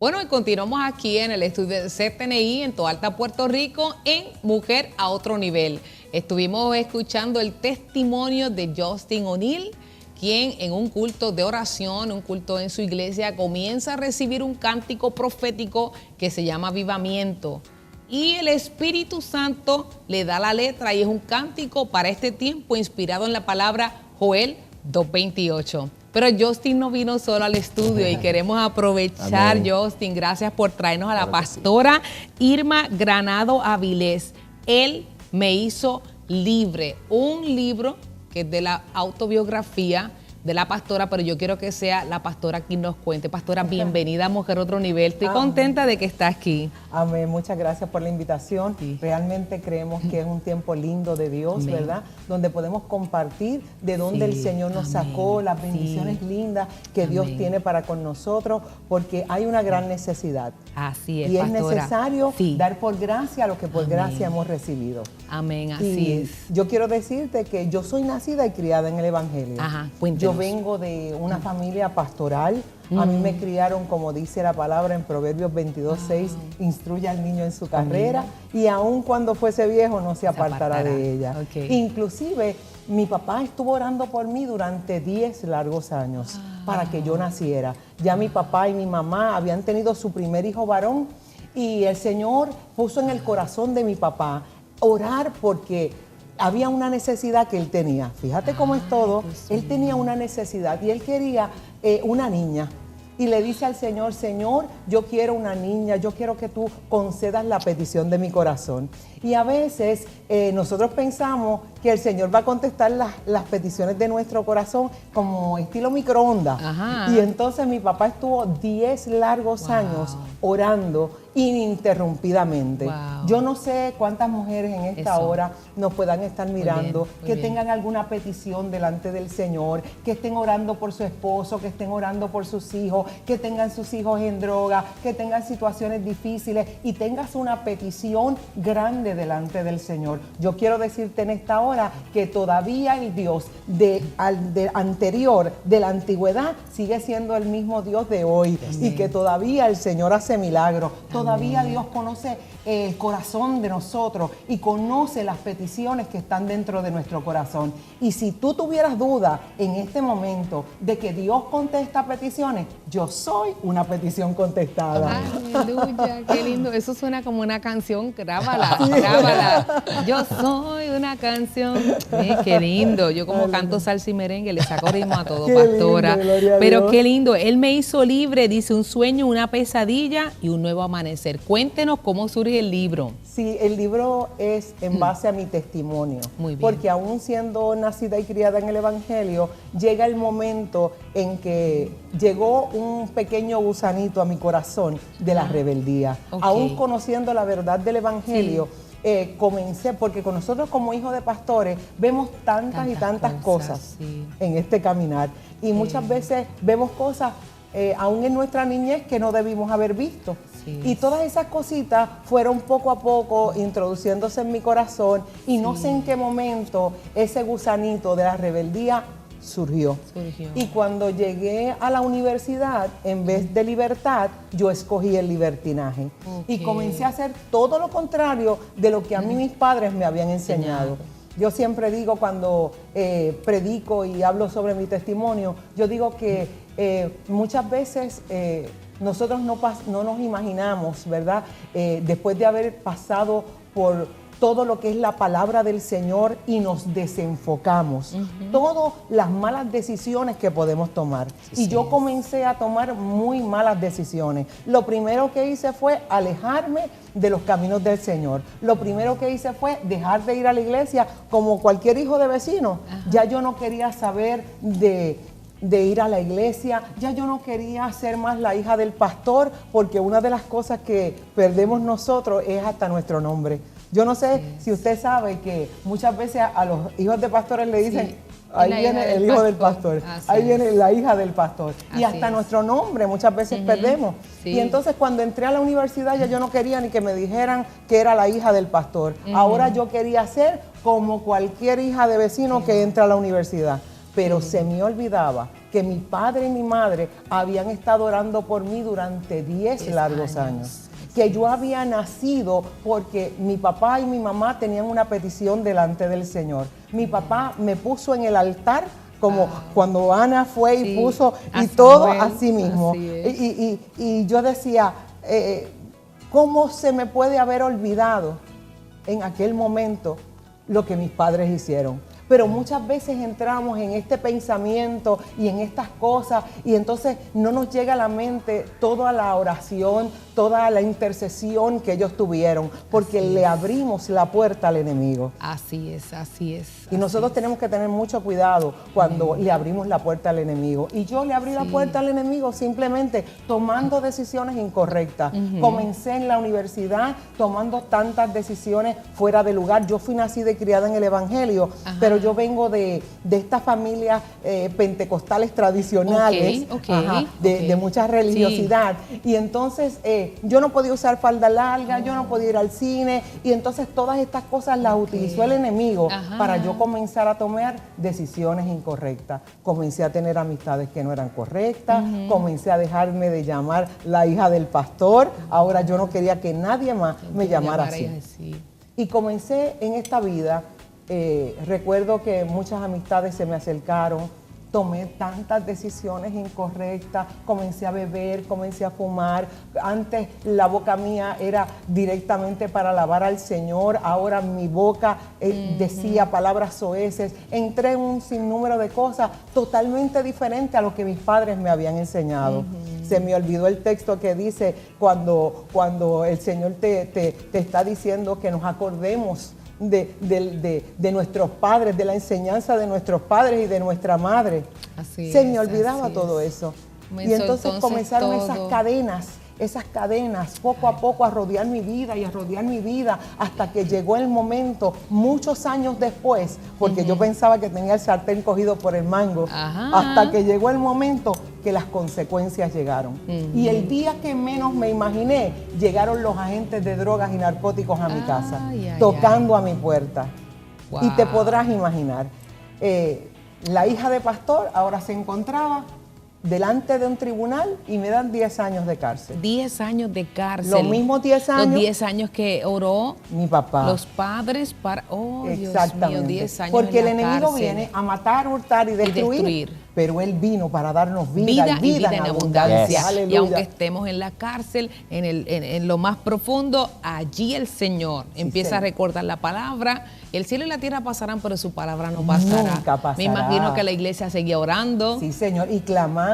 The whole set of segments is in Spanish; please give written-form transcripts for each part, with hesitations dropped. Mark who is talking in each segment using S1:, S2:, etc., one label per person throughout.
S1: Bueno, y continuamos aquí en el estudio de CTNI en Toalta, Puerto Rico, en Mujer a Otro Nivel. Estuvimos escuchando el testimonio de Justin O'Neill, quien en un culto de oración, un culto en su iglesia, comienza a recibir un cántico profético que se llama avivamiento. Y el Espíritu Santo le da la letra y es un cántico para este tiempo inspirado en la palabra Joel 2:28. Pero Justin no vino solo al estudio y queremos aprovechar, amén, Justin, gracias por traernos a la pastora Irma Granado Avilés. Él me hizo libre, un libro que es de la autobiografía de la pastora, pero yo quiero que sea la pastora quien nos cuente. Pastora, bienvenida a Mujer a Otro Nivel. Estoy contenta de que está aquí.
S2: Amén, muchas gracias por la invitación. Sí. Realmente creemos que es un tiempo lindo de Dios, amén, ¿verdad? Donde podemos compartir de dónde el Señor nos sacó, las bendiciones lindas que Dios tiene para con nosotros, porque hay una gran necesidad.
S1: Así es,
S2: y
S1: pastora,
S2: es necesario dar por gracia lo que por gracia hemos recibido.
S1: Amén, así es.
S2: Yo quiero decirte que yo soy nacida y criada en el Evangelio.
S1: Ajá, cuéntenos.
S2: Yo vengo de una familia pastoral. A mí me criaron, como dice la palabra en Proverbios 22:6, instruye al niño en su carrera y aun cuando fuese viejo no se apartará de ella. Okay. Inclusive, mi papá estuvo orando por mí durante 10 largos años para que yo naciera. Ya mi papá y mi mamá habían tenido su primer hijo varón y el Señor puso en el corazón de mi papá orar porque había una necesidad que él tenía. Fíjate cómo es todo. Él tenía una necesidad y él quería una niña. Y le dice al Señor, Señor, yo quiero una niña, yo quiero que tú concedas la petición de mi corazón. Y a veces nosotros pensamos que el Señor va a contestar las peticiones de nuestro corazón como estilo microondas. Y entonces mi papá estuvo 10 largos años orando ininterrumpidamente. Yo no sé cuántas mujeres en esta hora nos puedan estar mirando, que tengan alguna petición delante del Señor, que estén orando por su esposo, que estén orando por sus hijos, que tengan sus hijos en droga, que tengan situaciones difíciles y tengas una petición grande delante del Señor. Yo quiero decirte en esta hora que todavía el Dios anterior, de la antigüedad, sigue siendo el mismo Dios de hoy. Amén. Y que todavía el Señor hace milagros. Todavía Dios conoce el corazón de nosotros y conoce las peticiones que están dentro de nuestro corazón. Y si tú tuvieras duda en este momento de que Dios contesta peticiones, yo soy una petición contestada.
S1: Aleluya, qué lindo. Eso suena como una canción, grábala, grábala. Yo soy una canción. Qué lindo. Yo como canto salsa y merengue le saco ritmo a todo, pastora. Lindo, pero qué lindo. Él me hizo libre, dice, un sueño, una pesadilla y un nuevo amanecer. Cuéntenos cómo surge el libro.
S2: Sí, el libro es en base a mi testimonio.
S1: Muy bien.
S2: Porque aún siendo nacida y criada en el Evangelio, llega el momento en que llegó un pequeño gusanito a mi corazón de la rebeldía. Aún conociendo la verdad del Evangelio, comencé, porque con nosotros como hijos de pastores vemos tantas y tantas cosas en este caminar. Y muchas veces vemos cosas aún en nuestra niñez que no debimos haber visto. Y todas esas cositas fueron poco a poco introduciéndose en mi corazón y no sé en qué momento ese gusanito de la rebeldía surgió. Y cuando llegué a la universidad, en vez de libertad, yo escogí el libertinaje. Y comencé a hacer todo lo contrario de lo que a mí mis padres me habían enseñado. Yo siempre digo cuando predico y hablo sobre mi testimonio, yo digo que muchas veces nosotros no nos imaginamos, ¿verdad? Después de haber pasado por todo lo que es la palabra del Señor y nos desenfocamos, todas las malas decisiones que podemos tomar. Y yo comencé a tomar muy malas decisiones. Lo primero que hice fue alejarme de los caminos del Señor. Lo primero que hice fue dejar de ir a la iglesia como cualquier hijo de vecino. Ya yo no quería saber de ir a la iglesia, ya yo no quería ser más la hija del pastor, porque una de las cosas que perdemos nosotros es hasta nuestro nombre. Yo no sé si usted sabe que muchas veces a los hijos de pastores le dicen, ahí viene el hijo del pastor, ahí viene la hija del pastor. Y hasta nuestro nombre muchas veces perdemos. Y entonces cuando entré a la universidad ya yo no quería ni que me dijeran que era la hija del pastor. Ahora yo quería ser como cualquier hija de vecino que entra a la universidad. Pero se me olvidaba que mi padre y mi madre habían estado orando por mí durante 10 largos años. Que yo había nacido porque mi papá y mi mamá tenían una petición delante del Señor. Mi papá me puso en el altar como cuando Ana fue y puso, y todo así mismo. Y yo decía, ¿cómo se me puede haber olvidado en aquel momento lo que mis padres hicieron? Pero muchas veces entramos en este pensamiento y en estas cosas y entonces no nos llega a la mente toda la oración, toda la intercesión que ellos tuvieron, porque le abrimos la puerta al enemigo.
S1: Así es, así es.
S2: Y nosotros tenemos que tener mucho cuidado cuando le abrimos la puerta al enemigo. Y yo le abrí la puerta al enemigo simplemente tomando decisiones incorrectas. Comencé en la universidad tomando tantas decisiones fuera de lugar. Yo fui nacida y criada en el Evangelio, pero yo vengo de estas familias pentecostales tradicionales, de mucha religiosidad. Y entonces yo no podía usar falda larga, yo no podía ir al cine, y entonces todas estas cosas las utilizó el enemigo para yo comenzar a tomar decisiones incorrectas. Comencé a tener amistades que no eran correctas, comencé a dejarme de llamar la hija del pastor, ahora yo no quería que nadie más me llamara así. Y comencé en esta vida, recuerdo que muchas amistades se me acercaron, tomé tantas decisiones incorrectas, comencé a beber, comencé a fumar. Antes la boca mía era directamente para alabar al Señor, ahora mi boca decía palabras soeces. Entré en un sinnúmero de cosas totalmente diferentes a lo que mis padres me habían enseñado. Se me olvidó el texto que dice cuando el Señor te está diciendo que nos acordemos de nuestros padres, de la enseñanza de nuestros padres y de nuestra madre. Se me olvidaba todo eso. Y entonces comenzaron esas cadenas poco a poco a rodear mi vida y a rodear mi vida hasta que llegó el momento, muchos años después, porque yo pensaba que tenía el sartén cogido por el mango, hasta que llegó el momento que las consecuencias llegaron. Y el día que menos me imaginé, llegaron los agentes de drogas y narcóticos a mi casa, tocando a mi puerta. Wow. Y te podrás imaginar, la hija de pastor ahora se encontraba delante de un tribunal y me dan 10 años de cárcel.
S1: 10 años de cárcel.
S2: Los mismos 10 años.
S1: Los 10 años que oró
S2: mi papá.
S1: Los padres para... Oh,
S2: exactamente.
S1: Dios mío, 10 años
S2: porque
S1: en la
S2: el enemigo
S1: cárcel.
S2: viene a matar, hurtar y destruir. Pero Él vino para darnos vida y vida en abundancia.
S1: Y aunque estemos en la cárcel, en lo más profundo, allí el Señor empieza a recordar la palabra. El cielo y la tierra pasarán, pero su palabra no pasará.
S2: Nunca pasará.
S1: Me imagino que la iglesia seguía orando.
S2: Sí, Señor, y clamando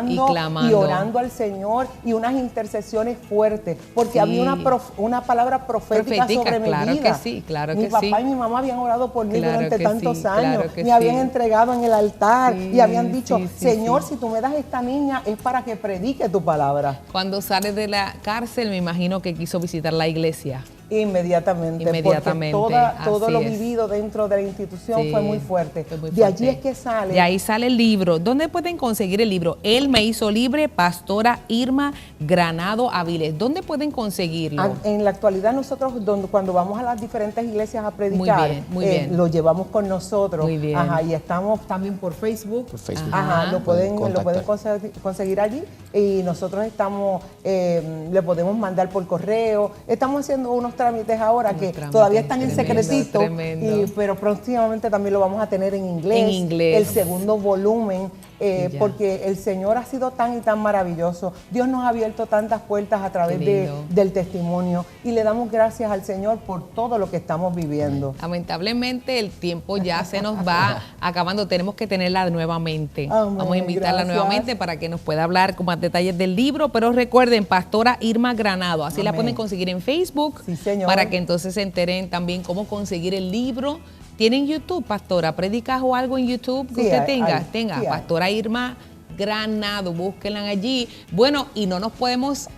S2: y orando al Señor, y unas intercesiones fuertes, porque había una palabra profética sobre mi vida.
S1: Que sí, claro que sí.
S2: Mi papá y mi mamá habían orado por mí durante tantos años, me habían entregado en el altar y habían dicho, Señor, si tú me das esta niña es para que predique tu palabra.
S1: Cuando sale de la cárcel, me imagino que quiso visitar la iglesia.
S2: Inmediatamente, porque todo lo vivido dentro de la institución fue muy fuerte. De allí es que sale.
S1: De ahí sale el libro. ¿Dónde pueden conseguir el libro? Él me hizo libre, Pastora Irma Granado Avilés. ¿Dónde pueden conseguirlo?
S2: En la actualidad nosotros cuando vamos a las diferentes iglesias a predicar,
S1: muy bien.
S2: lo llevamos con nosotros.
S1: Muy bien.
S2: Y estamos también por Facebook. Lo pueden conseguir allí y nosotros estamos, le podemos mandar por correo. Estamos haciendo unos trámites ahora que todavía están en secretito, pero próximamente también lo vamos a tener en inglés. El segundo volumen, porque el Señor ha sido tan y tan maravilloso. Dios nos ha abierto tantas puertas a través del testimonio y le damos gracias al Señor por todo lo que estamos viviendo.
S1: Lamentablemente el tiempo ya se nos va acabando, tenemos que tenerla nuevamente.
S2: Amén,
S1: vamos a invitarla nuevamente para que nos pueda hablar con más detalles del libro, pero recuerden, Pastora Irma Granado, así la pueden conseguir en Facebook.
S2: Sí, señor.
S1: Para que entonces se enteren también cómo conseguir el libro. ¿Tienen YouTube, Pastora? ¿Predicas o algo en YouTube que usted tenga? Pastora Irma Granado, búsquenla allí. Bueno, y no nos podemos